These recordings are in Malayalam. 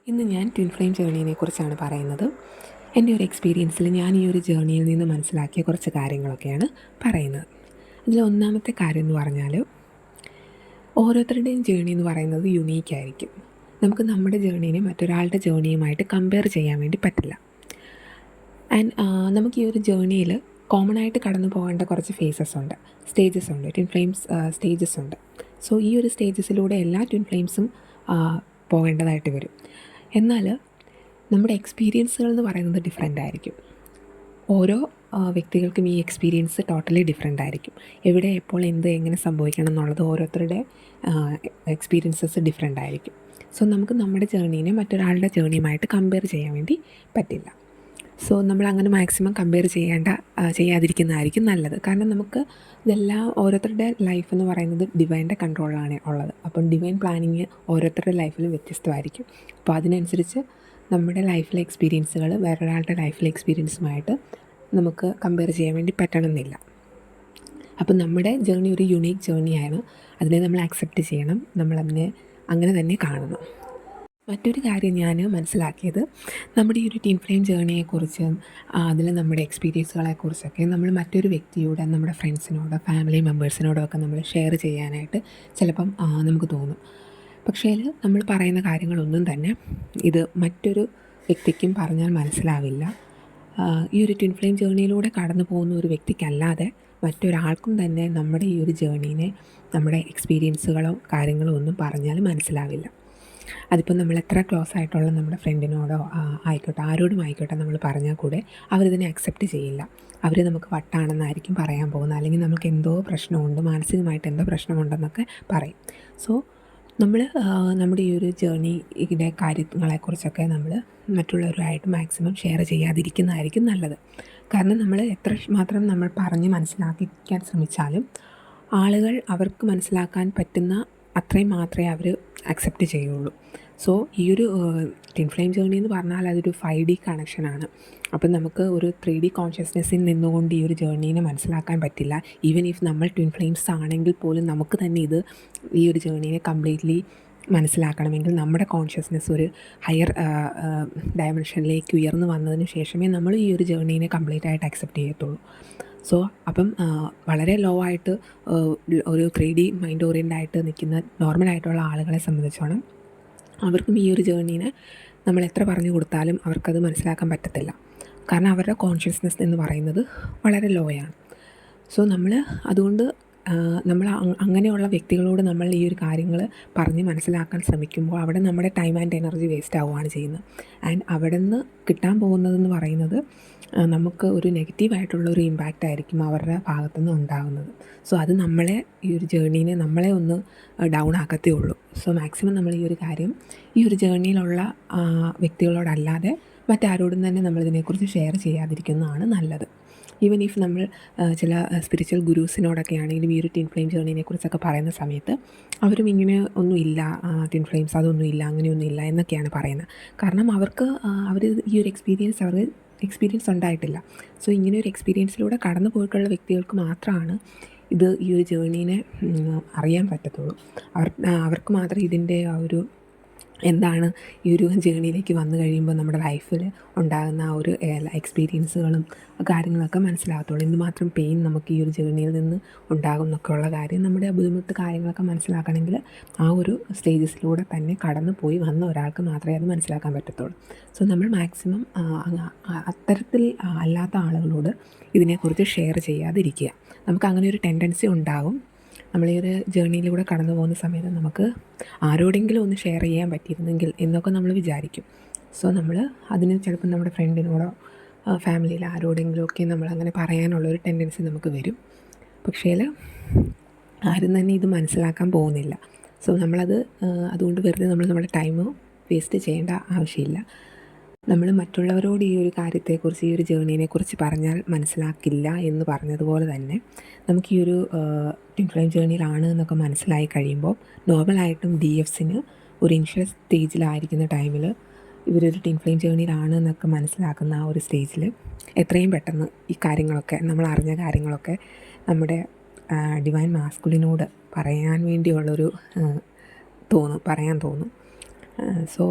ഇന്ന് ഞാൻ ട്വിൻ ഫ്ലെയിം ജേർണീനെ കുറിച്ചാണ് പറയുന്നത്. എൻ്റെ ഒരു എക്സ്പീരിയൻസിൽ ഞാൻ ഈ ഒരു ജേർണിയിൽ നിന്ന് മനസ്സിലാക്കിയ കുറച്ച് കാര്യങ്ങളൊക്കെയാണ് പറയുന്നത്. അതിൽ ഒന്നാമത്തെ കാര്യം എന്ന് പറഞ്ഞാൽ, ഓരോരുത്തരുടെയും ജേർണി എന്ന് പറയുന്നത് യുണീക്കായിരിക്കും. നമുക്ക് നമ്മുടെ ജേർണീനെ മറ്റൊരാളുടെ ജേർണിയുമായിട്ട് കമ്പയർ ചെയ്യാൻ വേണ്ടി പറ്റില്ല. ആൻഡ് നമുക്ക് ഈ ഒരു ജേർണിയിൽ കോമൺ ആയിട്ട് കടന്നു പോകേണ്ട കുറച്ച് ഫേസസ് ഉണ്ട്, സ്റ്റേജസ് ഉണ്ട്, ട്വിൻ ഫ്ലെയിംസ് സ്റ്റേജസ് ഉണ്ട്. സോ ഈ ഒരു സ്റ്റേജസിലൂടെ എല്ലാ ട്വിൻ ഫ്ലെയിംസും പോകേണ്ടതായിട്ട് വരും. എന്നാൽ നമ്മുടെ എക്സ്പീരിയൻസുകൾ എന്ന് പറയുന്നത് ഡിഫറെൻ്റ് ആയിരിക്കും. ഓരോ വ്യക്തികൾക്കും ഈ എക്സ്പീരിയൻസ് ടോട്ടലി ഡിഫറെൻ്റ് ആയിരിക്കും. എവിടെ എപ്പോൾ എന്ത് എങ്ങനെ സംഭവിക്കണം എന്നുള്ളത് ഓരോരുത്തരുടെ എക്സ്പീരിയൻസസ് ഡിഫറെൻ്റ് ആയിരിക്കും. സോ നമുക്ക് നമ്മുടെ ജേർണീനെ മറ്റൊരാളുടെ ജേർണിയുമായിട്ട് കമ്പയർ ചെയ്യാൻ വേണ്ടി പറ്റില്ല. സോ നമ്മളങ്ങനെ മാക്സിമം കമ്പയർ ചെയ്യാതിരിക്കുന്നതായിരിക്കും നല്ലത്. കാരണം നമുക്ക് ഇതെല്ലാം ഓരോരുത്തരുടെ ലൈഫ് എന്ന് പറയുന്നത് ഡിവൈൻ്റെ കൺട്രോളിലാണ് ഉള്ളത്. അപ്പം ഡിവൈൻ പ്ലാനിങ് ഓരോരുത്തരുടെ ലൈഫിലും വ്യത്യസ്തമായിരിക്കും. അപ്പോൾ അതിനനുസരിച്ച് നമ്മുടെ ലൈഫിലെ എക്സ്പീരിയൻസുകൾ വേറൊരാളുടെ ലൈഫിലെ എക്സ്പീരിയൻസുമായിട്ട് നമുക്ക് കമ്പയർ ചെയ്യാൻ വേണ്ടി പറ്റണമെന്നില്ല. അപ്പം നമ്മുടെ ജേർണി ഒരു യുണീക്ക് ജേർണിയാണ്. അതിനെ നമ്മൾ ആക്സെപ്റ്റ് ചെയ്യണം, നമ്മളതിനെ അങ്ങനെ തന്നെ കാണണം. മറ്റൊരു കാര്യം ഞാൻ മനസ്സിലാക്കിയത്, നമ്മുടെ ഈ ഒരു ട്വിൻ ഫ്ലെയിം ജേർണിയെക്കുറിച്ചും അതിൽ നമ്മുടെ എക്സ്പീരിയൻസുകളെക്കുറിച്ചൊക്കെ നമ്മൾ മറ്റൊരു വ്യക്തിയോട്, നമ്മുടെ ഫ്രണ്ട്സിനോട്, ഫാമിലി മെമ്പേഴ്സിനോടൊക്കെ നമ്മൾ ഷെയർ ചെയ്യാനായിട്ട് ചിലപ്പം നമുക്ക് തോന്നും. പക്ഷേ നമ്മൾ പറയുന്ന കാര്യങ്ങളൊന്നും തന്നെ ഇത് മറ്റൊരു വ്യക്തിക്കും പറഞ്ഞാൽ മനസ്സിലാവില്ല. ഈ ഒരു ട്വിൻ ഫ്ലെയിം ജേർണിയിലൂടെ കടന്നു പോകുന്ന ഒരു വ്യക്തിക്കല്ലാതെ മറ്റൊരാൾക്കും തന്നെ നമ്മുടെ ഈ ഒരു ജേർണീനെ, നമ്മുടെ എക്സ്പീരിയൻസുകളോ കാര്യങ്ങളോ ഒന്നും പറഞ്ഞാൽ മനസ്സിലാവില്ല. അതിപ്പോൾ നമ്മൾ എത്ര ക്ലോസ് ആയിട്ടുള്ള നമ്മുടെ ഫ്രണ്ടിനോടോ ആയിക്കോട്ടെ, ആരോടും ആയിക്കോട്ടെ, നമ്മൾ പറഞ്ഞാൽ കൂടെ അവരിതിനെ അക്സെപ്റ്റ് ചെയ്യില്ല. അവർ നമുക്ക് വട്ടാണെന്നായിരിക്കും പറയാൻ പോകുന്നത്, അല്ലെങ്കിൽ നമുക്ക് എന്തോ പ്രശ്നമുണ്ട്, മാനസികമായിട്ട് എന്തോ പ്രശ്നമുണ്ടെന്നൊക്കെ പറയും. സോ നമ്മൾ നമ്മുടെ ഈ ഒരു ജേർണിയുടെ കാര്യങ്ങളെക്കുറിച്ചൊക്കെ നമ്മൾ മറ്റുള്ളവരുമായിട്ട് മാക്സിമം ഷെയർ ചെയ്യാതിരിക്കുന്നതായിരിക്കും നല്ലത്. കാരണം നമ്മൾ എത്ര മാത്രം നമ്മൾ പറഞ്ഞ് മനസ്സിലാക്കിക്കാൻ ശ്രമിച്ചാലും ആളുകൾ അവർക്ക് മനസ്സിലാക്കാൻ പറ്റുന്ന അത്രയും മാത്രമേ അവർ അക്സെപ്റ്റ് ചെയ്യുള്ളൂ. സോ ഈ ഒരു ട്വിൻ ഫ്ലെയിം ജേർണി എന്ന് പറഞ്ഞാൽ അതൊരു 5D കണക്ഷനാണ്. അപ്പം നമുക്ക് ഒരു 3D കോൺഷ്യസ്നെസ്സിൽ നിന്നുകൊണ്ട് ഈ ഒരു ജേർണീനെ മനസ്സിലാക്കാൻ പറ്റില്ല. ഈവൻ ഇഫ് നമ്മൾ ട്വിൻ ഫ്ലെയിംസ് ആണെങ്കിൽ പോലും നമുക്ക് തന്നെ ഈ ഒരു ജേർണീനെ കംപ്ലീറ്റ്ലി മനസ്സിലാക്കണമെങ്കിൽ നമ്മുടെ കോൺഷ്യസ്നെസ് ഒരു ഹയർ ഡയമെൻഷനിലേക്ക് ഉയർന്നു വന്നതിന് ശേഷമേ നമ്മൾ ഈ ഒരു ജേർണീനെ കംപ്ലീറ്റ് ആയിട്ട് അക്സെപ്റ്റ് ചെയ്യത്തുള്ളൂ. സോ അപ്പം വളരെ ലോ ആയിട്ട് ഒരു 3D മൈൻഡ് ഓറിയൻ്റായിട്ട് നിൽക്കുന്ന നോർമലായിട്ടുള്ള ആളുകളെ സംബന്ധിച്ചോളം അവർക്കും ഈ ഒരു ജേർണീനെ നമ്മൾ എത്ര പറഞ്ഞു കൊടുത്താലും അവർക്കത് മനസ്സിലാക്കാൻ പറ്റത്തില്ല. കാരണം അവരുടെ കോൺഷ്യസ്നെസ് എന്ന് പറയുന്നത് വളരെ ലോയാണ്. സോ നമ്മൾ അതുകൊണ്ട് നമ്മൾ അങ്ങനെയുള്ള വ്യക്തികളോട് നമ്മൾ ഈ ഒരു കാര്യങ്ങൾ പറഞ്ഞ് മനസ്സിലാക്കാൻ ശ്രമിക്കുമ്പോൾ അവിടെ നമ്മുടെ ടൈം ആൻഡ് എനർജി വേസ്റ്റ് ആവുകയാണ് ചെയ്യുന്നത്. ആൻഡ് അവിടെ നിന്ന് കിട്ടാൻ പോകുന്നതെന്ന് പറയുന്നത് നമുക്ക് ഒരു നെഗറ്റീവായിട്ടുള്ളൊരു ഇമ്പാക്റ്റ് ആയിരിക്കും അവരുടെ ഭാഗത്തുനിന്ന് ഉണ്ടാകുന്നത്. സോ അത് നമ്മളെ ഈ ഒരു ജേർണീനെ നമ്മളെ ഒന്ന് ഡൗൺ ആക്കത്തേ ഉള്ളൂ. സോ മാക്സിമം നമ്മൾ ഈ ഒരു കാര്യം ഈ ഒരു ജേർണിയിലുള്ള വ്യക്തികളോടല്ലാതെ മറ്റാരോടും തന്നെ നമ്മളിതിനെക്കുറിച്ച് ഷെയർ ചെയ്യാതിരിക്കുന്നതാണ് നല്ലത്. ഈവൻ ഇഫ് നമ്മൾ ചില സ്പിരിച്വൽ ഗുരൂസിനോടൊക്കെ ആണെങ്കിലും ഈ ഒരു ട്വിൻ ഫ്ലെയിം ജേർണീനെ കുറിച്ചൊക്കെ പറയുന്ന സമയത്ത് അവരും ഇങ്ങനെ ഒന്നുമില്ല, ട്വിൻ ഫ്ലെയിംസ് അതൊന്നുമില്ല, അങ്ങനെയൊന്നുമില്ല എന്നൊക്കെയാണ് പറയുന്നത്. കാരണം അവർ ഈ ഒരു എക്സ്പീരിയൻസ് ഉണ്ടായിട്ടില്ല. സോ ഇങ്ങനെ ഒരു എക്സ്പീരിയൻസിലൂടെ കടന്നു പോയിട്ടുള്ള വ്യക്തികൾക്ക് മാത്രമാണ് ഈ ഒരു ജേർണീനെ അറിയാൻ പറ്റത്തുള്ളൂ. അവർക്ക് മാത്രമേ ഇതിൻ്റെ ആ ഒരു എന്താണ് ഈ ഒരു ജേർണിയിലേക്ക് വന്നു കഴിയുമ്പോൾ നമ്മുടെ ലൈഫിൽ ഉണ്ടാകുന്ന ആ ഒരു എക്സ്പീരിയൻസുകളും കാര്യങ്ങളൊക്കെ മനസ്സിലാകത്തുള്ളൂ. എന്തുമാത്രം പെയിൻ നമുക്ക് ഈ ഒരു ജേർണിയിൽ നിന്ന് ഉണ്ടാകും എന്നൊക്കെയുള്ള കാര്യം, നമ്മുടെ ബുദ്ധിമുട്ട് കാര്യങ്ങളൊക്കെ മനസ്സിലാക്കണമെങ്കിൽ ആ ഒരു സ്റ്റേജസിലൂടെ തന്നെ കടന്നു പോയി വന്ന ഒരാൾക്ക് മാത്രമേ അത് മനസ്സിലാക്കാൻ പറ്റത്തുള്ളൂ. സോ നമ്മൾ മാക്സിമം അത്തരത്തിൽ അല്ലാത്ത ആളുകളോട് ഇതിനെക്കുറിച്ച് ഷെയർ ചെയ്യാതിരിക്കുക. നമുക്ക് അങ്ങനെ ഒരു ടെൻഡൻസി ഉണ്ടാകും. നമ്മൾ ഈ ഒരു ജേർണിയിലൂടെ കടന്നു പോകുന്ന സമയത്ത് നമുക്ക് ആരോടെങ്കിലും ഒന്ന് ഷെയർ ചെയ്യാൻ പറ്റിയിരുന്നെങ്കിൽ എന്നൊക്കെ നമ്മൾ വിചാരിക്കും. സോ നമ്മൾ അതിന് ചിലപ്പോൾ നമ്മുടെ ഫ്രണ്ടിനോടോ ഫാമിലിയിൽ ആരോടെങ്കിലുമൊക്കെ നമ്മളങ്ങനെ പറയാനുള്ളൊരു ടെൻഡൻസി നമുക്ക് വരും. പക്ഷേ ആരും തന്നെ ഇത് മനസ്സിലാക്കാൻ പോകുന്നില്ല. സോ അതുകൊണ്ട് വെറുതെ നമ്മുടെ ടൈം വേസ്റ്റ് ചെയ്യേണ്ട ആവശ്യമില്ല. നമ്മൾ മറ്റുള്ളവരോട് ഈ ഒരു കാര്യത്തെക്കുറിച്ച്, ഈ ഒരു ജേർണീനെക്കുറിച്ച് പറഞ്ഞാൽ മനസ്സിലാക്കില്ല എന്ന് പറഞ്ഞതുപോലെ തന്നെ നമുക്ക് ഈ ഒരു ട്വിൻ ഫ്ലെയിം ജേർണിയിലാണ് എന്നൊക്കെ മനസ്സിലായി കഴിയുമ്പോൾ നോർമലായിട്ടും DFസിന് ഒരു ഇനിഷ്യൽ സ്റ്റേജിലായിരിക്കുന്ന ടൈമിൽ ഇവരൊരു ട്വിൻ ഫ്ലെയിം ജേർണിയിലാണ് എന്നൊക്കെ മനസ്സിലാക്കുന്ന ആ ഒരു സ്റ്റേജിൽ എത്രയും പെട്ടെന്ന് ഈ കാര്യങ്ങളൊക്കെ, നമ്മൾ അറിഞ്ഞ കാര്യങ്ങളൊക്കെ നമ്മുടെ ഡിവൈൻ മാസ്കുലിനോട് പറയാൻ വേണ്ടിയുള്ളൊരു പറയാൻ തോന്നും. സോ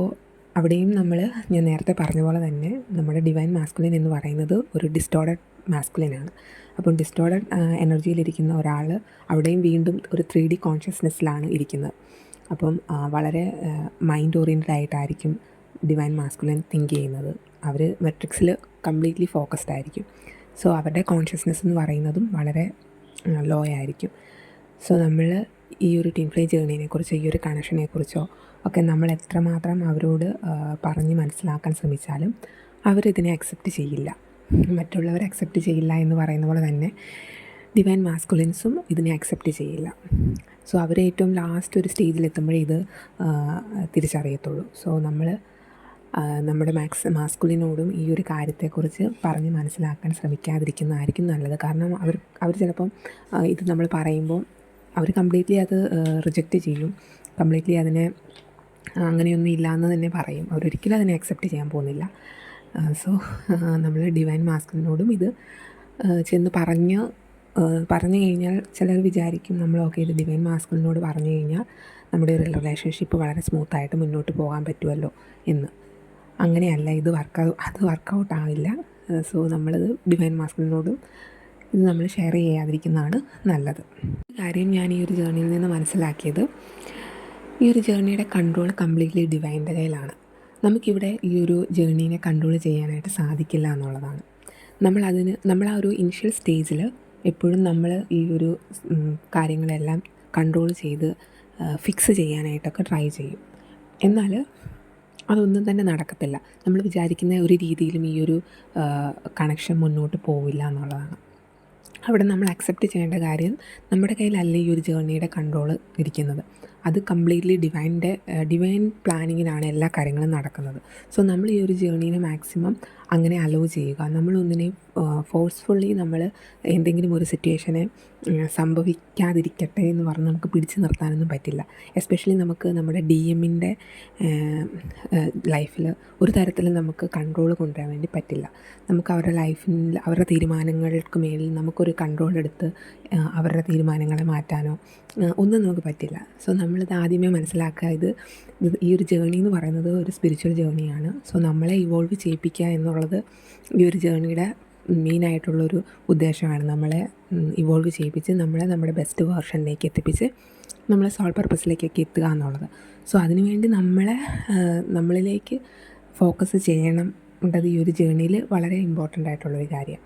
അവിടെയും ഞാൻ നേരത്തെ പറഞ്ഞ പോലെ തന്നെ നമ്മുടെ ഡിവൈൻ മാസ്കുലിൻ എന്ന് പറയുന്നത് ഒരു ഡിസ്റ്റോർഡഡ് മാസ്കുലിനാണ്. അപ്പം ഡിസ്റ്റോർഡഡ് എനർജിയിലിരിക്കുന്ന ഒരാൾ അവിടെയും വീണ്ടും ഒരു 3D കോൺഷ്യസ്നെസ്സിലാണ് ഇരിക്കുന്നത്. അപ്പം വളരെ മൈൻഡ് ഓറിയൻറ്റഡ് ആയിട്ടായിരിക്കും ഡിവൈൻ മാസ്കുലിൻ തിങ്ക് ചെയ്യുന്നത്. അവർ മെട്രിക്സിൽ കംപ്ലീറ്റ്ലി ഫോക്കസ്ഡ് ആയിരിക്കും. സോ അവരുടെ കോൺഷ്യസ്നെസ് എന്ന് പറയുന്നതും വളരെ ലോ ആയിരിക്കും. സോ നമ്മൾ ഈ ഒരു ട്വിൻ ഫ്ലെയിം ജേർണിയെക്കുറിച്ചോ ഈ ഒരു കണക്ഷനെക്കുറിച്ചോ ഒക്കെ നമ്മൾ എത്രമാത്രം അവരോട് പറഞ്ഞ് മനസ്സിലാക്കാൻ ശ്രമിച്ചാലും അവരിതിനെ അക്സെപ്റ്റ് ചെയ്യില്ല. മറ്റുള്ളവർ അക്സെപ്റ്റ് ചെയ്യില്ല എന്ന് പറയുന്ന പോലെ തന്നെ ഡിവൈൻ മാസ്കുലിൻസും ഇതിനെ അക്സെപ്റ്റ് ചെയ്യില്ല. സോ അവർ ഏറ്റവും ലാസ്റ്റ് ഒരു സ്റ്റേജിലെത്തുമ്പോഴേ ഇത് തിരിച്ചറിയത്തുള്ളൂ. സോ നമ്മൾ നമ്മുടെ മാസ്കുലിനോടും ഈ ഒരു കാര്യത്തെക്കുറിച്ച് പറഞ്ഞ് മനസ്സിലാക്കാൻ ശ്രമിക്കാതിരിക്കുന്നതായിരിക്കും നല്ലത്. കാരണം അവർ ചിലപ്പം ഇത് നമ്മൾ പറയുമ്പോൾ അവർ കംപ്ലീറ്റ്ലി അത് റിജക്റ്റ് ചെയ്യും. കംപ്ലീറ്റ്ലി അതിനെ അങ്ങനെയൊന്നും ഇല്ല എന്ന് തന്നെ പറയും. അവരൊരിക്കലും അതിനെ അക്സെപ്റ്റ് ചെയ്യാൻ പോകുന്നില്ല. സോ നമ്മൾ ഡിവൈൻ മാസ്കുലിനോടും ഇത് ചെന്ന് പറഞ്ഞു കഴിഞ്ഞാൽ ചിലർ വിചാരിക്കും നമ്മൾ ഓക്കെ ഇത് ഡിവൈൻ മാസ്കുലിനോട് പറഞ്ഞു കഴിഞ്ഞാൽ നമ്മുടെ ഒരു റിലേഷൻഷിപ്പ് വളരെ സ്മൂത്തായിട്ട് മുന്നോട്ട് പോകാൻ പറ്റുമല്ലോ എന്ന്. അങ്ങനെയല്ല, അത് വർക്കൗട്ട് ആവില്ല. സോ നമ്മളത് ഡിവൈൻ മാസ്കുലിനോടും ഇത് നമ്മൾ ഷെയർ ചെയ്യാതിരിക്കുന്നതാണ് നല്ലത്. കാര്യം ഞാൻ ഈ ഒരു ജേർണിയിൽ നിന്ന് മനസ്സിലാക്കിയത്, ഈ ഒരു ജേർണിയുടെ കൺട്രോൾ കംപ്ലീറ്റ്ലി ഡിവൈൻ്റെ കയ്യിലാണ്. നമുക്കിവിടെ ഈ ഒരു ജേർണീനെ കൺട്രോൾ ചെയ്യാനായിട്ട് സാധിക്കില്ല എന്നുള്ളതാണ്. നമ്മൾ ആ ഒരു ഇനിഷ്യൽ സ്റ്റേജിൽ എപ്പോഴും നമ്മൾ ഈ ഒരു കാര്യങ്ങളെല്ലാം കൺട്രോൾ ചെയ്ത് ഫിക്സ് ചെയ്യാനായിട്ടൊക്കെ ട്രൈ ചെയ്യും. എന്നാൽ അതൊന്നും തന്നെ നടക്കത്തില്ല. നമ്മൾ വിചാരിക്കുന്ന ഒരു രീതിയിലും ഈ ഒരു കണക്ഷൻ മുന്നോട്ട് പോവില്ല എന്നുള്ളതാണ്. അവിടെ നമ്മൾ അക്സെപ്റ്റ് ചെയ്യേണ്ട കാര്യം, നമ്മുടെ കയ്യിലല്ല ഈ ഒരു ജേർണിയുടെ കൺട്രോൾ ഇരിക്കുന്നത്. അത് കംപ്ലീറ്റ്ലി ഡിവൈൻ പ്ലാനിങ്ങിലാണ് എല്ലാ കാര്യങ്ങളും നടക്കുന്നത്. സോ നമ്മൾ ഈ ഒരു ജേർണീനെ മാക്സിമം അങ്ങനെ അലോ ചെയ്യുക. നമ്മളൊന്നിനെ ഫോഴ്സ്ഫുള്ളി നമ്മൾ എന്തെങ്കിലും ഒരു സിറ്റുവേഷനെ സംഭവിക്കാതിരിക്കട്ടെ എന്ന് പറഞ്ഞ് നമുക്ക് പിടിച്ചു നിർത്താനൊന്നും പറ്റില്ല. എസ്പെഷ്യലി നമുക്ക് നമ്മുടെ DMൻ്റെ ലൈഫിൽ ഒരു തരത്തിലും നമുക്ക് കൺട്രോൾ കൊണ്ടുവരാൻ വേണ്ടി പറ്റില്ല. നമുക്ക് അവരുടെ ലൈഫിൽ അവരുടെ തീരുമാനങ്ങൾക്ക് മേലിൽ നമുക്കൊരു കൺട്രോൾ എടുത്ത് അവരുടെ തീരുമാനങ്ങളെ മാറ്റാനോ ഒന്നും നമുക്ക് പറ്റില്ല. സോ നമ്മളിത് ആദ്യമേ മനസ്സിലാക്കുക, ഈ ഒരു ജേർണി എന്ന് പറയുന്നത് ഒരു സ്പിരിച്വൽ ജേർണിയാണ്. സോ നമ്മളെ ഇവോൾവ് ചെയ്യിപ്പിക്കുക എന്നുള്ളത് ഈ ഒരു ജേർണിയുടെ മെയിനായിട്ടുള്ളൊരു ഉദ്ദേശമാണ്. നമ്മളെ ഇവോൾവ് ചെയ്യിപ്പിച്ച് നമ്മുടെ ബെസ്റ്റ് വേർഷനിലേക്ക് എത്തിപ്പിച്ച് നമ്മളെ സോൾ പർപ്പസിലേക്കൊക്കെ എത്തുക എന്നുള്ളത്. സോ അതിനുവേണ്ടി നമ്മളിലേക്ക് ഫോക്കസ് ചെയ്യണത് ഈ ഒരു ജേർണിയിൽ വളരെ ഇമ്പോർട്ടൻ്റ് ആയിട്ടുള്ളൊരു കാര്യം.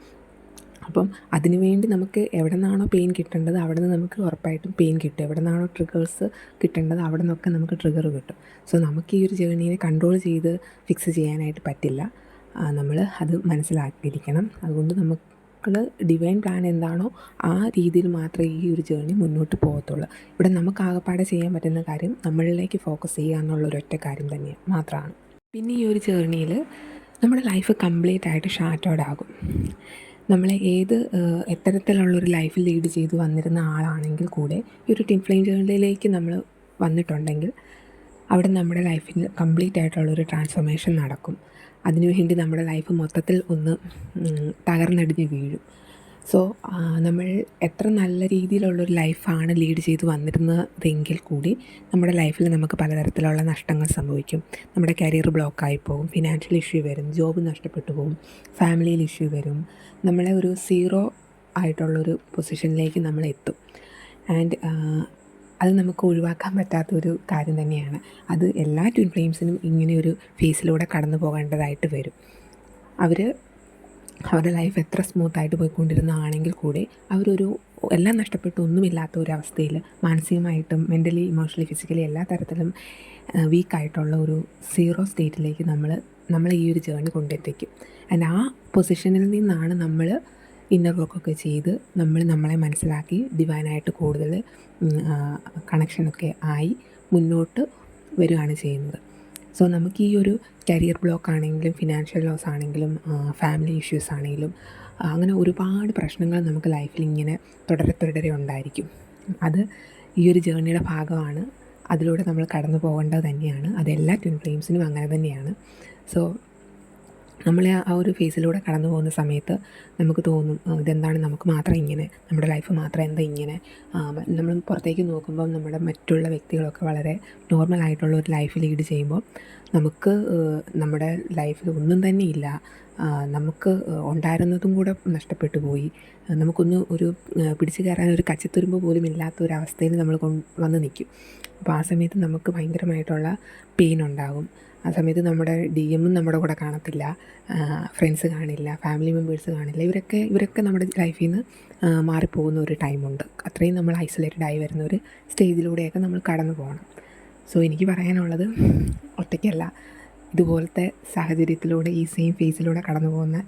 അപ്പം അതിനുവേണ്ടി നമുക്ക് എവിടെ നിന്നാണോ പെയിൻ കിട്ടേണ്ടത് അവിടെ നിന്ന് നമുക്ക് ഉറപ്പായിട്ടും പെയിൻ കിട്ടും. എവിടെ നിന്നാണോ ട്രിഗേഴ്സ് കിട്ടേണ്ടത് അവിടെ നിന്നൊക്കെ നമുക്ക് ട്രിഗർ കിട്ടും. സോ നമുക്ക് ഈ ഒരു ജേർണീനെ കൺട്രോൾ ചെയ്ത് ഫിക്സ് ചെയ്യാനായിട്ട് പറ്റില്ല. നമ്മൾ അത് മനസ്സിലാക്കിയിരിക്കണം. അതുകൊണ്ട് നമുക്ക് ഡിവൈൻ പ്ലാൻ എന്താണോ ആ രീതിയിൽ മാത്രമേ ഈ ഒരു ജേർണി മുന്നോട്ട് പോകത്തുള്ളൂ. ഇവിടെ നമുക്ക് ആകപ്പാടെ ചെയ്യാൻ പറ്റുന്ന കാര്യം നമ്മളിലേക്ക് ഫോക്കസ് ചെയ്യുക എന്നുള്ളൊരൊറ്റ കാര്യം തന്നെ മാത്രമാണ്. പിന്നെ ഈ ഒരു ജേർണിയിൽ നമ്മുടെ ലൈഫ് കംപ്ലീറ്റ് ആയിട്ട് ഷാറ്റേർഡ് ആകും. നമ്മളെ എത്തരത്തിലുള്ളൊരു ലൈഫ് ലീഡ് ചെയ്ത് വന്നിരുന്ന ആളാണെങ്കിൽ കൂടെ ഈ ഒരു ട്വിൻ ഫ്ലെയിം ജേർണിയിലേക്ക് നമ്മൾ വന്നിട്ടുണ്ടെങ്കിൽ അവിടെ നമ്മുടെ ലൈഫിൽ കംപ്ലീറ്റ് ആയിട്ടുള്ളൊരു ട്രാൻസ്ഫോർമേഷൻ നടക്കും. അതിനുവേണ്ടി നമ്മുടെ ലൈഫ് മൊത്തത്തിൽ ഒന്ന് തകർന്നടിഞ്ഞ് വീഴും. സോ നമ്മൾ എത്ര നല്ല രീതിയിലുള്ളൊരു ലൈഫാണ് ലീഡ് ചെയ്ത് വന്നിരുന്നതെങ്കിൽ കൂടി നമ്മുടെ ലൈഫിൽ നമുക്ക് പലതരത്തിലുള്ള നഷ്ടങ്ങൾ സംഭവിക്കും. നമ്മുടെ കരിയർ ബ്ലോക്കായി പോകും, ഫിനാൻഷ്യൽ ഇഷ്യൂ വരും, ജോബ് നഷ്ടപ്പെട്ടു പോകും, ഫാമിലിയിൽ ഇഷ്യൂ വരും. നമ്മളെ ഒരു സീറോ ആയിട്ടുള്ളൊരു പൊസിഷനിലേക്ക് നമ്മളെത്തും. ആൻഡ് അത് നമുക്ക് ഒഴിവാക്കാൻ പറ്റാത്തൊരു കാര്യം തന്നെയാണ്. അത് എല്ലാ ട്വിൻ ഫ്ലെയിംസിനും ഇങ്ങനെയൊരു ഫേസിലൂടെ കടന്നു പോകേണ്ടതായിട്ട് വരും. അവരുടെ ലൈഫ് എത്ര സ്മൂത്തായിട്ട് പോയിക്കൊണ്ടിരുന്നതാണെങ്കിൽ കൂടി എല്ലാം നഷ്ടപ്പെട്ട് ഒന്നുമില്ലാത്ത ഒരു അവസ്ഥയിൽ മാനസികമായിട്ടും മെൻ്റലി ഇമോഷണലി ഫിസിക്കലി എല്ലാ തരത്തിലും വീക്കായിട്ടുള്ള ഒരു സീറോ സ്റ്റേറ്റിലേക്ക് നമ്മൾ ഈ ഒരു ജേർണി കൊണ്ടെത്തിക്കും. ആൻഡ് ആ പൊസിഷനിൽ നിന്നാണ് നമ്മൾ ഇന്നർ വർക്കൊക്കെ ചെയ്ത് നമ്മളെ മനസ്സിലാക്കി ഡിവൈനായിട്ട് കൂടുതൽ കണക്ഷനൊക്കെ ആയി മുന്നോട്ട് വരികയാണ് ചെയ്യുന്നത്. സോ നമുക്ക് ഈ ഒരു കരിയർ ബ്ലോക്ക് ആണെങ്കിലും ഫിനാൻഷ്യൽ ലോസ് ആണെങ്കിലും ഫാമിലി ഇഷ്യൂസ് ആണെങ്കിലും അങ്ങനെ ഒരുപാട് പ്രശ്നങ്ങൾ നമുക്ക് ലൈഫിൽ ഇങ്ങനെ തുടരെ ഉണ്ടായിരിക്കും. അത് ഈ ഒരു ജേർണിയുടെ ഭാഗമാണ്. അതിലൂടെ നമ്മൾ കടന്നു പോകേണ്ടത് തന്നെയാണ്. അതെല്ലാ ട്വിൻ ഫ്ലെയിംസിനും അങ്ങനെ തന്നെയാണ്. സോ നമ്മൾ ആ ഒരു ഫേസിലൂടെ കടന്നു പോകുന്ന സമയത്ത് നമുക്ക് തോന്നും ഇതെന്താണ് നമുക്ക് മാത്രം ഇങ്ങനെ, നമ്മുടെ ലൈഫ് മാത്രം എന്താ ഇങ്ങനെ. നമ്മൾ പുറത്തേക്ക് നോക്കുമ്പോൾ നമ്മുടെ മറ്റുള്ള വ്യക്തികളൊക്കെ വളരെ നോർമലായിട്ടുള്ള ഒരു ലൈഫ് ലീഡ് ചെയ്യുമ്പോൾ നമുക്ക് നമ്മുടെ ലൈഫിൽ ഒന്നും തന്നെ ഇല്ല. നമുക്ക് ഉണ്ടായിരുന്നതും കൂടെ നഷ്ടപ്പെട്ടു പോയി. ഒരു പിടിച്ചു കയറാൻ ഒരു കച്ചിത്തുരുമ്പ് പോലും ഇല്ലാത്ത ഒരവസ്ഥയിൽ നമ്മൾ വന്ന് നിൽക്കും. അപ്പോൾ ആ സമയത്ത് നമുക്ക് ഭയങ്കരമായിട്ടുള്ള പെയിൻ ഉണ്ടാകും. ആ സമയത്ത് നമ്മുടെ എമ്മും നമ്മുടെ കൂടെ കാണത്തില്ല, ഫ്രണ്ട്സ് കാണില്ല, ഫാമിലി മെമ്പേഴ്സ് കാണില്ല. ഇവരൊക്കെ നമ്മുടെ ലൈഫിൽ നിന്ന് മാറിപ്പോകുന്ന ഒരു ടൈമുണ്ട്. അത്രയും നമ്മൾ ഐസൊലേറ്റഡ് ആയി വരുന്ന ഒരു സ്റ്റേജിലൂടെയൊക്കെ നമ്മൾ കടന്നു പോകണം. സോ എനിക്ക് പറയാനുള്ളത്, ഒറ്റയ്ക്കല്ല, ഇതുപോലത്തെ സാഹചര്യത്തിലൂടെ ഈ സെയിം ഫേസിലൂടെ കടന്നു പോകുന്ന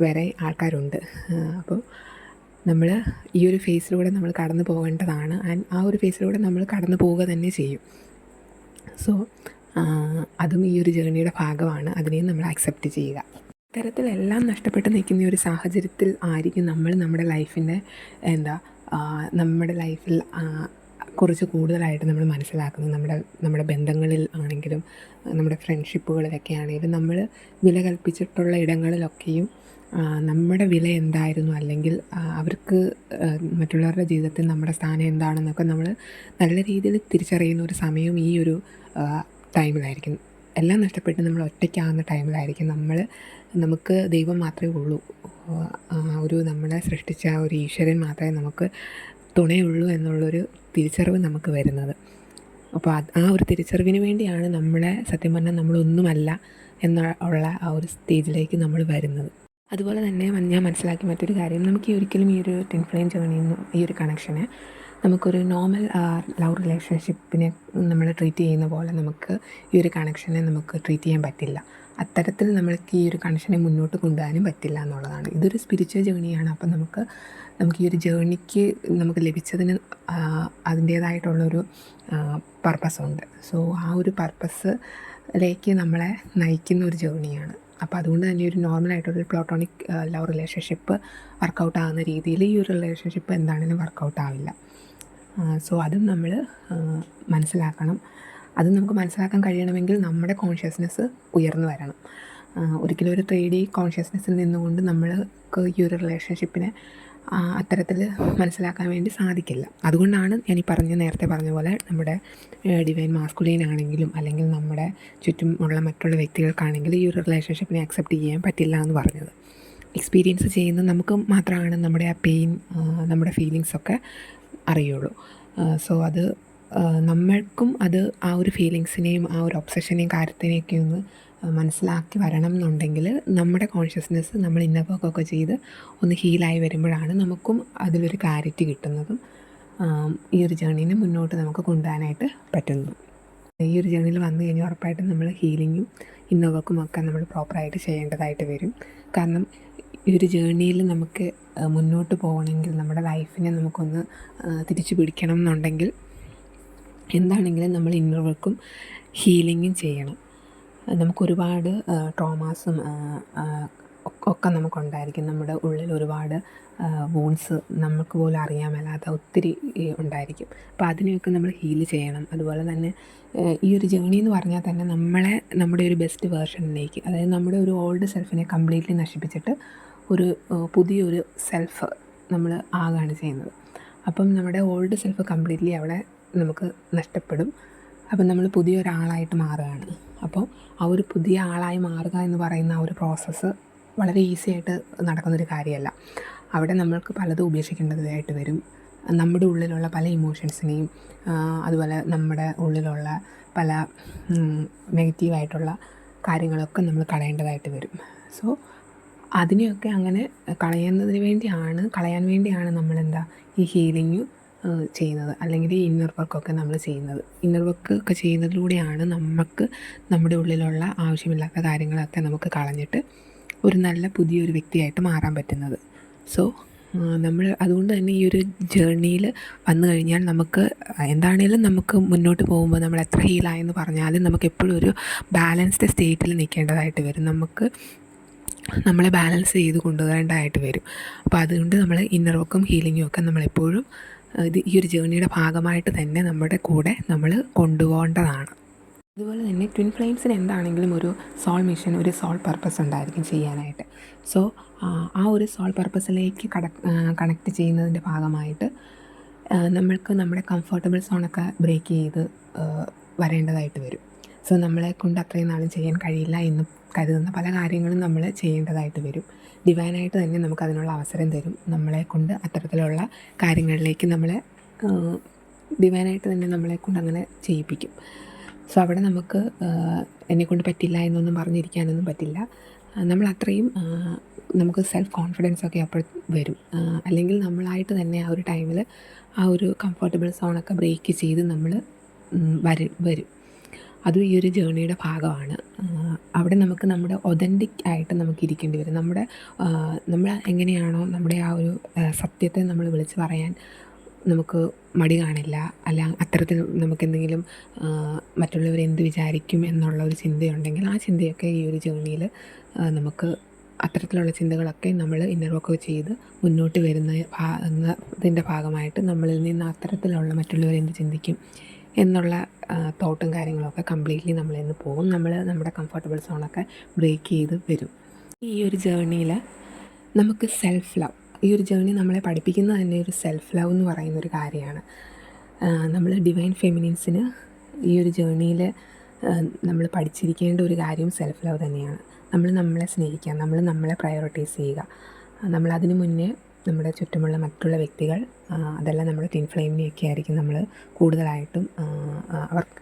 വേറെ ആൾക്കാരുണ്ട്. അപ്പോൾ നമ്മൾ ഈ ഒരു ഫേസിലൂടെ നമ്മൾ കടന്നു പോകേണ്ടതാണ്. ആൻഡ് ആ ഒരു ഫേസിലൂടെ നമ്മൾ കടന്നു പോവുക തന്നെ ചെയ്യും. സോ അതും ഈ ഒരു ജേർണിയുടെ ഭാഗമാണ്. അതിനെയും നമ്മൾ അക്സെപ്റ്റ് ചെയ്യുക. ഇത്തരത്തിലെല്ലാം നഷ്ടപ്പെട്ട് നിൽക്കുന്ന ഒരു സാഹചര്യത്തിൽ ആയിരിക്കും നമ്മൾ നമ്മുടെ ലൈഫിൻ്റെ നമ്മുടെ ലൈഫിൽ കുറച്ച് കൂടുതലായിട്ട് നമ്മൾ മനസ്സിലാക്കുന്നത്. നമ്മുടെ ബന്ധങ്ങളിൽ ആണെങ്കിലും നമ്മുടെ ഫ്രണ്ട്ഷിപ്പുകളിലൊക്കെ ആണെങ്കിലും നമ്മൾ വില കൽപ്പിച്ചിട്ടുള്ള ഇടങ്ങളിലൊക്കെയും നമ്മുടെ വില എന്തായിരുന്നു, അല്ലെങ്കിൽ അവർക്ക് മറ്റുള്ളവരുടെ ജീവിതത്തിൽ നമ്മുടെ സ്ഥാനം എന്താണെന്നൊക്കെ നമ്മൾ നല്ല രീതിയിൽ തിരിച്ചറിയുന്ന ഒരു സമയവും ഈ ഒരു ടൈമിലായിരിക്കും. എല്ലാം നഷ്ടപ്പെട്ട് നമ്മൾ ഒറ്റയ്ക്കാവുന്ന ടൈമിലായിരിക്കും നമുക്ക് ദൈവം മാത്രമേ ഉള്ളൂ, നമ്മളെ സൃഷ്ടിച്ച ഒരു ഈശ്വരൻ മാത്രമേ നമുക്ക് തുണയുള്ളൂ എന്നുള്ളൊരു തിരിച്ചറിവ് നമുക്ക് വരുന്നത്. അപ്പോൾ ആ ഒരു തിരിച്ചറിവിന് വേണ്ടിയാണ് സത്യം പറഞ്ഞാൽ നമ്മളൊന്നുമല്ല എന്നുള്ള ആ ഒരു സ്റ്റേജിലേക്ക് നമ്മൾ വരുന്നത്. അതുപോലെ തന്നെ ഞാൻ മനസ്സിലാക്കിയ മറ്റൊരു കാര്യം, നമുക്ക് ഒരിക്കലും ഈ ഒരു ട്വിൻ ഫ്ലെയിം ജേർണിയിൽ ഈ ഒരു കണക്ഷനെ നമുക്കൊരു നോർമൽ ലവ് റിലേഷൻഷിപ്പിനെ നമ്മൾ ട്രീറ്റ് ചെയ്യുന്ന പോലെ നമുക്ക് ഈ ഒരു കണക്ഷനെ നമുക്ക് ട്രീറ്റ് ചെയ്യാൻ പറ്റില്ല. അത്തരത്തിൽ നമ്മൾക്ക് ഈ ഒരു കണക്ഷനെ മുന്നോട്ട് കൊണ്ടുപോകാനും പറ്റില്ല എന്നുള്ളതാണ്. ഇതൊരു സ്പിരിച്വൽ ജേർണിയാണ്. അപ്പം നമുക്ക് ഈ ഒരു ജേർണിക്ക് നമുക്ക് ലഭിച്ചതിന് അതിൻ്റേതായിട്ടുള്ളൊരു പർപ്പസുണ്ട്. സോ ആ ഒരു പർപ്പസിലേക്ക് നമ്മളെ നയിക്കുന്ന ഒരു ജേർണിയാണ്. അപ്പോൾ അതുകൊണ്ട് തന്നെ ഒരു നോർമലായിട്ടൊരു പ്ലാറ്റോണിക് ലവ് റിലേഷൻഷിപ്പ് വർക്കൗട്ട് ആകുന്ന രീതിയിൽ ഈ ഒരു റിലേഷൻഷിപ്പ് എന്താണെങ്കിലും വർക്കൗട്ട് ആവില്ല. സോ അതും നമ്മൾ മനസ്സിലാക്കണം. അത് നമുക്ക് മനസ്സിലാക്കാൻ കഴിയണമെങ്കിൽ നമ്മുടെ കോൺഷ്യസ്നെസ് ഉയർന്നു വരണം. ഒരിക്കലും ഒരു 3D കോൺഷ്യസ്നെസ്സിൽ നിന്നുകൊണ്ട് നമ്മൾക്ക് ഈ ഒരു റിലേഷൻഷിപ്പിനെ അത്തരത്തിൽ മനസ്സിലാക്കാൻ വേണ്ടി സാധിക്കില്ല. അതുകൊണ്ടാണ് ഞാൻ നേരത്തെ പറഞ്ഞ പോലെ നമ്മുടെ ഡിവൈൻ മാസ്കുലൈൻ ആണെങ്കിലും അല്ലെങ്കിൽ നമ്മുടെ ചുറ്റും ഉള്ള മറ്റുള്ള വ്യക്തികൾക്കാണെങ്കിലും ഈ ഒരു റിലേഷൻഷിപ്പിനെ അക്സെപ്റ്റ് ചെയ്യാൻ പറ്റില്ല എന്ന് പറഞ്ഞത്. എക്സ്പീരിയൻസ് ചെയ്യുന്ന നമുക്ക് മാത്രമാണ് നമ്മുടെ ആ പെയിൻ, നമ്മുടെ ഫീലിങ്സൊക്കെ അറിയുള്ളൂ. സോ അത് നമ്മൾക്കും അത് ആ ഒരു ഫീലിങ്സിനെയും ആ ഒരു ഒബ്സഷനെയും കാര്യത്തിനെയൊക്കെ ഒന്ന് മനസ്സിലാക്കി വരണം എന്നുണ്ടെങ്കിൽ നമ്മുടെ കോൺഷ്യസ്നെസ് നമ്മൾ ഇന്നർ വർക്കൊക്കെ ചെയ്ത് ഒന്ന് ഹീലായി വരുമ്പോഴാണ് നമുക്കും അതിലൊരു ക്ലാരിറ്റി കിട്ടുന്നതും ഈ ഒരു ജേർണീനെ മുന്നോട്ട് നമുക്ക് കൊണ്ടുപോകാനായിട്ട് പറ്റുന്നതും. ഈ ഒരു ജേർണിയിൽ വന്നു കഴിഞ്ഞാൽ ഉറപ്പായിട്ടും നമ്മൾ ഹീലിങ്ങും ഇന്നർ വർക്കും ഒക്കെ നമ്മൾ പ്രോപ്പറായിട്ട് ചെയ്യേണ്ടതായിട്ട് വരും. കാരണം ഈ ഒരു ജേർണിയിൽ നമുക്ക് മുന്നോട്ട് പോകണമെങ്കിൽ, നമ്മുടെ ലൈഫിനെ നമുക്കൊന്ന് തിരിച്ചു പിടിക്കണം എന്നുണ്ടെങ്കിൽ എന്താണെങ്കിലും നമ്മൾ ഇന്നർ വർക്കും ഹീലിങ്ങും ചെയ്യണം. നമുക്കൊരുപാട് ട്രോമാസും ഒക്കെ നമുക്കുണ്ടായിരിക്കും. നമ്മുടെ ഉള്ളിൽ ഒരുപാട് വൂൺസ് നമുക്ക് പോലും അറിയാൻ മേലാത്ത ഒത്തിരി ഉണ്ടായിരിക്കും. അപ്പോൾ അതിനെയൊക്കെ നമ്മൾ ഹീല് ചെയ്യണം. അതുപോലെ തന്നെ ഈ ഒരു ജേർണി എന്ന് പറഞ്ഞാൽ തന്നെ നമ്മുടെ ഒരു ബെസ്റ്റ് വേർഷനിലേക്ക്, അതായത് നമ്മുടെ ഒരു ഓൾഡ് സെൽഫിനെ കംപ്ലീറ്റ്ലി നശിപ്പിച്ചിട്ട് ഒരു പുതിയൊരു സെൽഫ് നമ്മൾ ആകാണ് ചെയ്യുന്നത്. അപ്പം നമ്മുടെ ഓൾഡ് സെൽഫ് കംപ്ലീറ്റ്ലി അവിടെ നമുക്ക് നഷ്ടപ്പെടും. അപ്പം നമ്മൾ പുതിയൊരാളായിട്ട് മാറുകയാണ്. അപ്പോൾ ആ ഒരു പുതിയ ആളായി മാറുക എന്ന് പറയുന്ന ആ ഒരു പ്രോസസ്സ് വളരെ ഈസി ആയിട്ട് നടക്കുന്നൊരു കാര്യമല്ല. അവിടെ നമ്മൾക്ക് പലതും ഉപേക്ഷിക്കേണ്ടതായിട്ട് വരും. നമ്മുടെ ഉള്ളിലുള്ള പല ഇമോഷൻസിനെയും അതുപോലെ നമ്മുടെ ഉള്ളിലുള്ള പല നെഗറ്റീവായിട്ടുള്ള കാര്യങ്ങളൊക്കെ നമ്മൾ കളയേണ്ടതായിട്ട് വരും. സോ അതിനെയൊക്കെ അങ്ങനെ കളയാൻ വേണ്ടിയാണ് നമ്മളെന്താ ഈ ഹീലിങ് ചെയ്യുന്നത്, അല്ലെങ്കിൽ ഈ ഇന്നർ വർക്കൊക്കെ നമ്മൾ ചെയ്യുന്നത്. ഇന്നർ വർക്ക് ഒക്കെ ചെയ്യുന്നതിലൂടെയാണ് നമുക്ക് നമ്മുടെ ഉള്ളിലുള്ള ആവശ്യമില്ലാത്ത കാര്യങ്ങളൊക്കെ നമുക്ക് കളഞ്ഞിട്ട് ഒരു നല്ല പുതിയൊരു വ്യക്തിയായിട്ട് മാറാൻ പറ്റുന്നത്. സോ അതുകൊണ്ട് തന്നെ ഈ ഒരു ജേർണിയിൽ വന്നു കഴിഞ്ഞാൽ നമുക്ക് എന്താണേലും നമുക്ക് മുന്നോട്ട് പോകുമ്പോൾ നമ്മൾ എത്ര ഹീലായെന്ന് പറഞ്ഞാലും നമുക്ക് എപ്പോഴും ഒരു ബാലൻസ്ഡ് സ്റ്റേറ്റിൽ നിൽക്കേണ്ടതായിട്ട് വരും. നമ്മളെ ബാലൻസ് ചെയ്ത് കൊണ്ടുപോകേണ്ടതായിട്ട് വരും. അപ്പോൾ അതുകൊണ്ട് നമ്മൾ ഇന്നർ വർക്കും ഹീലിങ്ങും ഒക്കെ നമ്മളെപ്പോഴും ഈ ഒരു ജേർണിയുടെ ഭാഗമായിട്ട് തന്നെ നമ്മുടെ കൂടെ നമ്മൾ കൊണ്ടുപോകേണ്ടതാണ്. അതുപോലെ തന്നെ ട്വിൻ ഫ്ലെയിംസിന് എന്താണെങ്കിലും ഒരു സോൾ മിഷൻ, ഒരു സോൾ പർപ്പസ് ഉണ്ടായിരിക്കും ചെയ്യാനായിട്ട്. സോ ആ ഒരു സോൾ പർപ്പസിലേക്ക് കണക്ട് ചെയ്യുന്നതിൻ്റെ ഭാഗമായിട്ട് നമ്മൾക്ക് നമ്മുടെ കംഫർട്ടബിൾ സോണൊക്കെ ബ്രേക്ക് ചെയ്ത് വരേണ്ടതായിട്ട് വരും. സോ നമ്മളെ കൊണ്ട് അത്രയും നാളും ചെയ്യാൻ കഴിയില്ല എന്ന് കരുതുന്ന പല കാര്യങ്ങളും നമ്മൾ ചെയ്യേണ്ടതായിട്ട് വരും. ഡിവൈനായിട്ട് തന്നെ നമുക്കതിനുള്ള അവസരം തരും. നമ്മളെ കൊണ്ട് അത്തരത്തിലുള്ള കാര്യങ്ങളിലേക്ക് നമ്മളെ ഡിവൈനായിട്ട് തന്നെ നമ്മളെ കൊണ്ട് അങ്ങനെ ചെയ്യിപ്പിക്കും. സോ അവിടെ നമുക്ക് എന്നെക്കൊണ്ട് പറ്റില്ല എന്നൊന്നും പറഞ്ഞിരിക്കാനൊന്നും പറ്റില്ല. നമ്മൾ അത്രയും നമുക്ക് സെൽഫ് കോൺഫിഡൻസൊക്കെ അപ്പോൾ വരും. അല്ലെങ്കിൽ നമ്മളായിട്ട് തന്നെ ആ ഒരു ടൈമിൽ ആ ഒരു കംഫർട്ടബിൾ സോണൊക്കെ ബ്രേക്ക് ചെയ്ത് നമ്മൾ വരും. അതും ഈ ഒരു ജേർണിയുടെ ഭാഗമാണ്. അവിടെ നമുക്ക് നമ്മുടെ ഒതൻറ്റിക് ആയിട്ട് നമുക്ക് ഇരിക്കേണ്ടി വരും. നമ്മൾ എങ്ങനെയാണോ നമ്മുടെ ആ ഒരു സത്യത്തെ നമ്മൾ വിളിച്ച് പറയാൻ നമുക്ക് മടി കാണില്ല. അല്ല അത്തരത്തിൽ നമുക്കെന്തെങ്കിലും മറ്റുള്ളവർ എന്ത് വിചാരിക്കും എന്നുള്ള ഒരു ചിന്തയുണ്ടെങ്കിൽ ആ ചിന്തയൊക്കെ ഈ ഒരു ജേർണിയിൽ നമുക്ക് അത്തരത്തിലുള്ള ചിന്തകളൊക്കെ നമ്മൾ ഇന്നർ വർക്ക് ചെയ്ത് മുന്നോട്ട് വരുന്നതിൻ്റെ ഭാഗമായിട്ട് നമ്മളിൽ നിന്ന് അത്തരത്തിലുള്ള മറ്റുള്ളവർ എന്ത് ചിന്തിക്കും എന്നുള്ള തോട്ടും കാര്യങ്ങളൊക്കെ കംപ്ലീറ്റ്ലി നമ്മളിൽ നിന്ന് പോകും. നമ്മൾ നമ്മുടെ കംഫർട്ടബിൾ സോണൊക്കെ ബ്രേക്ക് ചെയ്ത് വരും. ഈ ഒരു ജേർണിയിൽ നമുക്ക് സെൽഫ് ലവ്, ഈ ഒരു ജേർണി നമ്മളെ പഠിപ്പിക്കുന്നത് തന്നെ ഒരു സെൽഫ് ലവ് എന്ന് പറയുന്നൊരു കാര്യമാണ്. നമ്മൾ ഡിവൈൻ ഫെമിനിൻസിന് ഈ ഒരു ജേർണിയിൽ നമ്മൾ പഠിച്ചിരിക്കേണ്ട ഒരു കാര്യം സെൽഫ് ലവ് തന്നെയാണ്. നമ്മൾ നമ്മളെ സ്നേഹിക്കുക, നമ്മൾ നമ്മളെ പ്രയോറിറ്റൈസ് ചെയ്യുക. നമ്മളതിന് മുന്നേ നമ്മുടെ ചുറ്റുമുള്ള മറ്റുള്ള വ്യക്തികൾ, അതെല്ലാം നമ്മുടെ ട്വിൻ ഫ്ലെയിമിനെയൊക്കെ ആയിരിക്കും നമ്മൾ കൂടുതലായിട്ടും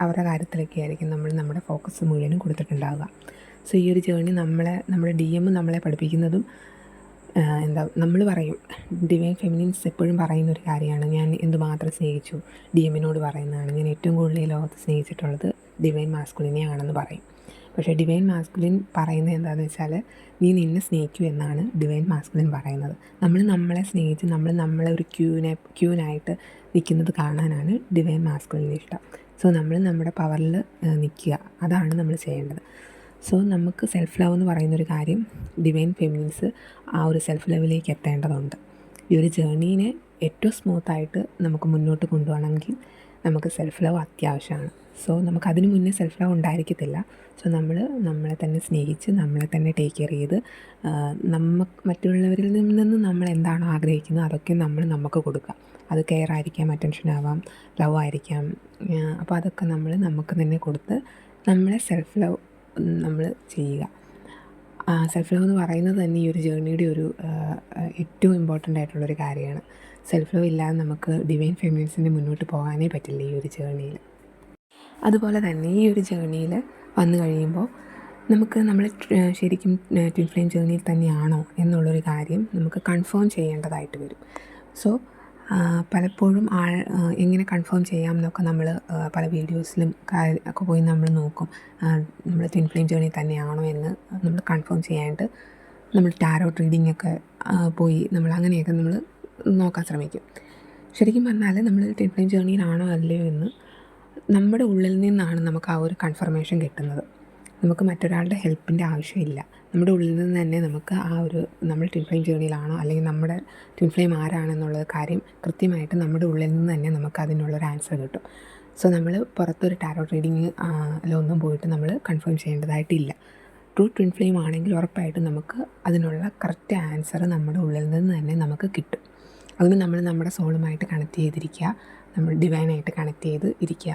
അവരുടെ കാര്യത്തിലൊക്കെ ആയിരിക്കും നമ്മൾ നമ്മുടെ ഫോക്കസ് മുഴുവനും കൊടുത്തിട്ടുണ്ടാവുക. സോ ഈ ഒരു ജേർണി നമ്മുടെ DM നമ്മളെ പഠിപ്പിക്കുന്നതും നമ്മൾ പറയും, ഡിവൈൻ ഫെമിനിൻസ് എപ്പോഴും പറയുന്നൊരു കാര്യമാണ്, ഞാൻ എന്തുമാത്രം സ്നേഹിച്ചു. DMനോട് പറയുന്നതാണ്, ഞാൻ ഏറ്റവും കൂടുതൽ ഈ ലോകത്ത് സ്നേഹിച്ചിട്ടുള്ളത് ഡിവൈൻ മാസ്കുലിനെയാണെന്ന് പറയും. പക്ഷേ ഡിവൈൻ മാസ്കുലിൻ പറയുന്നത് എന്താണെന്ന് വെച്ചാൽ, നീ നിന്നെ സ്നേഹിക്കൂ എന്നാണ് ഡിവൈൻ മാസ്കുലിൻ പറയുന്നത്. നമ്മൾ നമ്മളെ സ്നേഹിച്ച് നമ്മളെ ഒരു ക്യൂനായിട്ട് നിൽക്കുന്നത് കാണാനാണ് ഡിവൈൻ മാസ്കുലിന് ഇഷ്ടം. സോ നമ്മൾ നമ്മുടെ പവറിൽ നിൽക്കുക, അതാണ് നമ്മൾ ചെയ്യേണ്ടത്. സോ നമുക്ക് സെൽഫ് ലവ് എന്ന് പറയുന്നൊരു കാര്യം ഡിവൈൻ ഫെമിനിൻസ് ആ ഒരു സെൽഫ് ലവിലേക്ക് എത്തേണ്ടതുണ്ട്. ഈ ഒരു ജേർണീനെ ഏറ്റവും സ്മൂത്തായിട്ട് നമുക്ക് മുന്നോട്ട് കൊണ്ടുപോകണമെങ്കിൽ നമുക്ക് സെൽഫ് ലവ് അത്യാവശ്യമാണ്. സോ നമുക്കതിന് മുന്നേ സെൽഫ് ലവ് ഉണ്ടായിരിക്കത്തില്ല. സോ നമ്മളെ തന്നെ സ്നേഹിച്ച് നമ്മളെ തന്നെ ടേക്ക് കെയർ ചെയ്ത് മറ്റുള്ളവരിൽ നിന്ന് നമ്മൾ എന്താണോ ആഗ്രഹിക്കുന്നത് അതൊക്കെ നമുക്ക് കൊടുക്കുക. അത് കെയർ ആയിരിക്കാം, അറ്റൻഷൻ ആവാം, ലവ് ആയിരിക്കാം. അപ്പോൾ അതൊക്കെ നമുക്ക് തന്നെ കൊടുത്ത് നമ്മളെ സെൽഫ് ലവ് നമ്മൾ ചെയ്യുക. സെൽഫ് ലവ് എന്ന് പറയുന്നത് തന്നെ ഈ ഒരു ജേർണിയുടെ ഒരു ഏറ്റവും ഇമ്പോർട്ടൻ്റ് ആയിട്ടുള്ളൊരു കാര്യമാണ്. സെൽഫ് ലവ് ഇല്ലാതെ നമുക്ക് ഡിവൈൻ ഫെമിനിൻസിന് മുന്നോട്ട് പോകാനേ പറ്റില്ല ഈ ഒരു ജേർണിയിൽ. അതുപോലെ തന്നെ ഈ ഒരു ജേർണിയിൽ വന്നു കഴിയുമ്പോൾ നമുക്ക് നമ്മൾ ശരിക്കും ട്വിൻ ഫ്ലെയിം ജേർണിയിൽ തന്നെയാണോ എന്നുള്ളൊരു കാര്യം നമുക്ക് കൺഫേം ചെയ്യേണ്ടതായിട്ട് വരും. സോ പലപ്പോഴും എങ്ങനെ കൺഫേം ചെയ്യാം എന്നൊക്കെ നമ്മൾ പല വീഡിയോസിലും ഒക്കെ പോയി നമ്മൾ നോക്കും. നമ്മൾ ട്വിൻ ഫ്ലെയിം ജേർണി തന്നെയാണോ എന്ന് നമ്മൾ കൺഫേം ചെയ്യാനായിട്ട് നമ്മൾ ടാരോട്ട് റീഡിംഗ് ഒക്കെ പോയി അങ്ങനെയൊക്കെ നമ്മൾ നോക്കാൻ ശ്രമിക്കും. ശരിക്കും പറഞ്ഞാൽ നമ്മൾ ട്വിൻ ഫ്ലെയിം ജേർണിയിലാണോ അല്ലയോ എന്ന് നമ്മുടെ ഉള്ളിൽ നിന്നാണ് നമുക്ക് ആ ഒരു കൺഫർമേഷൻ കിട്ടുന്നത്. നമുക്ക് മറ്റൊരാളുടെ ഹെൽപ്പിൻ്റെ ആവശ്യമില്ല. നമ്മുടെ ഉള്ളിൽ നിന്ന് തന്നെ നമുക്ക് നമ്മൾ ട്വിൻ ഫ്ലെയിം ജേർണിയിലാണോ അല്ലെങ്കിൽ നമ്മുടെ ട്വിൻ ഫ്ലെയിം ആരാണെന്നുള്ള കാര്യം കൃത്യമായിട്ട് നമ്മുടെ ഉള്ളിൽ നിന്ന് തന്നെ നമുക്ക് അതിനുള്ളൊരു ആൻസർ കിട്ടും. സോ നമ്മൾ പുറത്തൊരു ടാരോട്ട് റീഡിങ് ഒന്നും പോയിട്ട് നമ്മൾ കൺഫേം ചെയ്യേണ്ടതായിട്ടില്ല. ട്രൂ ട്വിൻ ഫ്ലെയിം ആണെങ്കിൽ ഉറപ്പായിട്ടും നമുക്ക് അതിനുള്ള കറക്റ്റ് ആൻസർ നമ്മുടെ ഉള്ളിൽ നിന്ന് തന്നെ നമുക്ക് കിട്ടും. അതിന് നമ്മൾ നമ്മുടെ സോളുമായിട്ട് കണക്ട് ചെയ്തിരിക്കുക, നമ്മൾ ഡിവൈനായിട്ട് കണക്ട് ചെയ്ത് ഇരിക്കുക.